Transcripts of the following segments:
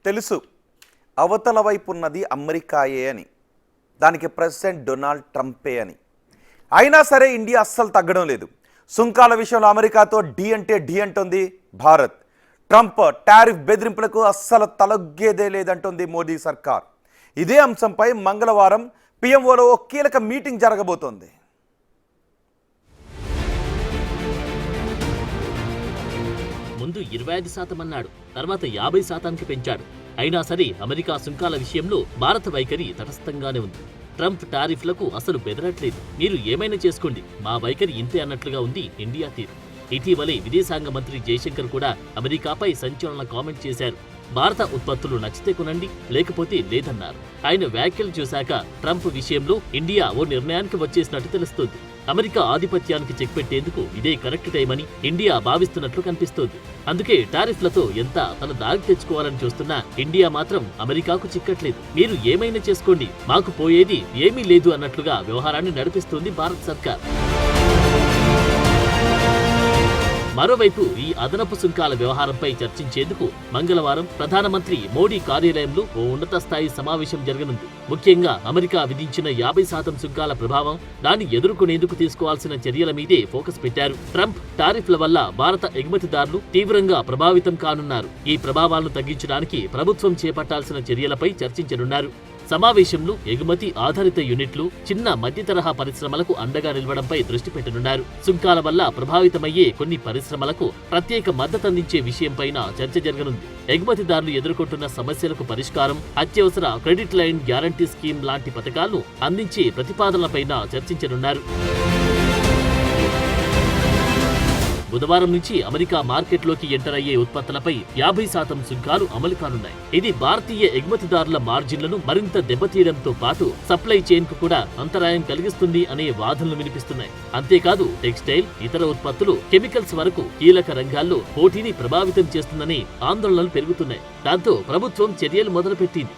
తెలుసు అవతల వైపు ఉన్నది అమెరికాయే అని, దానికి ప్రెసిడెంట్ డొనాల్డ్ ట్రంపే అని. అయినా సరే ఇండియా అస్సలు తగ్గడం లేదు. సుంకాల విషయంలో అమెరికాతో ఢీ అంటే ఢీ అంటుంది భారత్. ట్రంప్ టారిఫ్ బెదిరింపులకు అస్సలు తలొగ్గేదే లేదంటుంది మోదీ సర్కార్. ఇదే అంశంపై మంగళవారం పిఎంఓలో కీలక మీటింగ్ జరగబోతోంది. ముందు 25% అన్నాడు, తర్వాత 50%కి పెంచాడు. అయినా సరే అమెరికా సుంకాల విషయంలో భారత వైఖరి తటస్థంగానే ఉంది. ట్రంప్ టారిఫ్లకు అసలు బెదరట్లేదు. మీరు ఏమైనా చేసుకోండి, మా వైఖరి ఇంతే అన్నట్లుగా ఉంది ఇండియా తీరు. ఇటీవలే విదేశాంగ మంత్రి జయశంకర్ కూడా అమెరికాపై సంచలన కామెంట్ చేశారు. భారత ఉత్పత్తులు నచ్చితే కొనండి, లేకపోతే లేదన్నారు. ఆయన వ్యాఖ్యలు చూశాక ట్రంప్ విషయంలో ఇండియా ఓ నిర్ణయానికి వచ్చేసినట్టు తెలుస్తోంది. అమెరికా ఆధిపత్యానికి చెక్ పెట్టేందుకు ఇదే కరెక్ట్ టైం అని ఇండియా భావిస్తున్నట్లు కనిపిస్తోంది. అందుకే టారిఫ్లతో ఎంత తన దారికి తెచ్చుకోవాలని చూస్తున్నా ఇండియా మాత్రం అమెరికాకు చిక్కట్లేదు. మీరు ఏమైనా చేసుకోండి, మాకు పోయేది ఏమీ లేదు అన్నట్లుగా వ్యవహారాన్ని నడిపిస్తోంది భారత సర్కార్. మరోవైపు ఈ అదనపు సుంకాల వ్యవహారంపై చర్చించేందుకు మంగళవారం ప్రధానమంత్రి మోడీ కార్యాలయంలో ఓ ఉన్నత స్థాయి సమావేశం జరగనుంది. ముఖ్యంగా అమెరికా విధించిన 50% సుంకాల ప్రభావం, దాన్ని ఎదుర్కొనేందుకు తీసుకోవాల్సిన చర్యల మీదే ఫోకస్ పెట్టారు. ట్రంప్ టారిఫ్ల వల్ల భారత ఎగుమతిదారులు తీవ్రంగా ప్రభావితం కానున్నారు. ఈ ప్రభావాలను తగ్గించడానికి ప్రభుత్వం చేపట్టాల్సిన చర్యలపై చర్చించనున్నారు. సమావేశంలో ఎగుమతి ఆధారిత యూనిట్లు, చిన్న మధ్య తరహా పరిశ్రమలకు అండగా నిలవడంపై దృష్టి పెట్టనున్నారు. సుంకాల వల్ల ప్రభావితమయ్యే కొన్ని పరిశ్రమలకు ప్రత్యేక మద్దతందించే విషయంపైన చర్చ జరగనుంది. ఎగుమతిదారులు ఎదుర్కొంటున్న సమస్యలకు పరిష్కారం, అత్యవసర క్రెడిట్ లైన్ గ్యారంటీ స్కీమ్ లాంటి పథకాలను అందించే ప్రతిపాదనలపైన చర్చించనున్నారు. బుధవారం నుంచి అమెరికా మార్కెట్లోకి ఎంటర్ అయ్యే ఉత్పత్తులపై 50% సుంకాలు అమలు కానున్నాయి. ఇది భారతీయ ఎగుమతిదారుల మార్జిన్లను మరింత దెబ్బతీయడంతో పాటు సప్లై చైన్ కు కూడా అంతరాయం కలిగిస్తుంది అనే వాదనలు వినిపిస్తున్నాయి. అంతేకాదు టెక్స్టైల్, ఇతర ఉత్పత్తులు, కెమికల్స్ వరకు కీలక రంగాల్లో పోటీని ప్రభావితం చేస్తుందనే ఆందోళనలు పెరుగుతున్నాయి. దాంతో ప్రభుత్వం చర్యలు మొదలుపెట్టింది.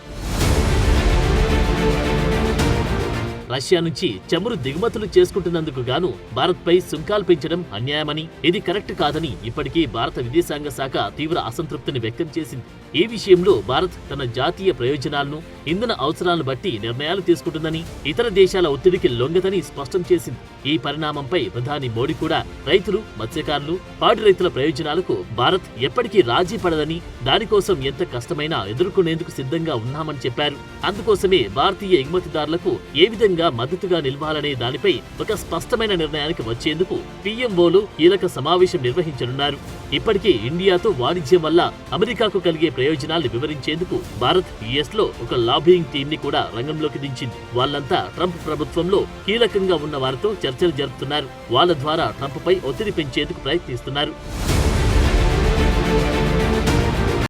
రష్యా నుంచి చమురు దిగుమతులు చేసుకుంటున్నందుకు గాను భారత్పై సుంకాలు పెంచడం అన్యాయమని, ఇది కరెక్ట్ కాదని ఇప్పటికీ భారత విదేశాంగ శాఖ తీవ్ర అసంతృప్తిని వ్యక్తం చేసింది. ఈ విషయంలో భారత్ తన జాతీయ ప్రయోజనాలను, ఇంధన అవసరాలను బట్టి నిర్ణయాలు తీసుకుంటుందని, ఇతర దేశాల ఒత్తిడికి లొంగదని స్పష్టం చేసింది. ఈ పరిణామంపై ప్రధాని మోడీ కూడా రైతులు, మత్స్యకారులు, పాడి రైతుల ప్రయోజనాలకు భారత్ ఎప్పటికీ రాజీ పడదని, దానికోసం ఎంత కష్టమైనా ఎదుర్కొనేందుకు సిద్ధంగా ఉన్నామని చెప్పారు. అందుకోసమే భారతీయ ఎగుమతిదారులకు ఏ విధంగా మద్దతుగా నిలవాలనే దానిపై ఒక స్పష్టమైన నిర్ణయానికి వచ్చేందుకు పిఎంఓలో కీలక సమావేశం నిర్వహించనున్నారు. ఇప్పటికే ఇండియాతో వాణిజ్యం వల్ల అమెరికాకు కలిగే ప్రయోజనాలు వివరించేందుకు భారత్ యుఎస్ లో ఒక లాబియింగ్ టీమ్ ని కూడా రంగంలోకి దించింది. వాళ్ళంతా ట్రంప్ ప్రభుత్వంలో కీలకంగా ఉన్న వారితో చర్చలు జరుపుతున్నారు. వాళ్ళ ద్వారా ట్రంప్ పై ఒత్తిడి పెంచేందుకు ప్రయత్నిస్తున్నారు.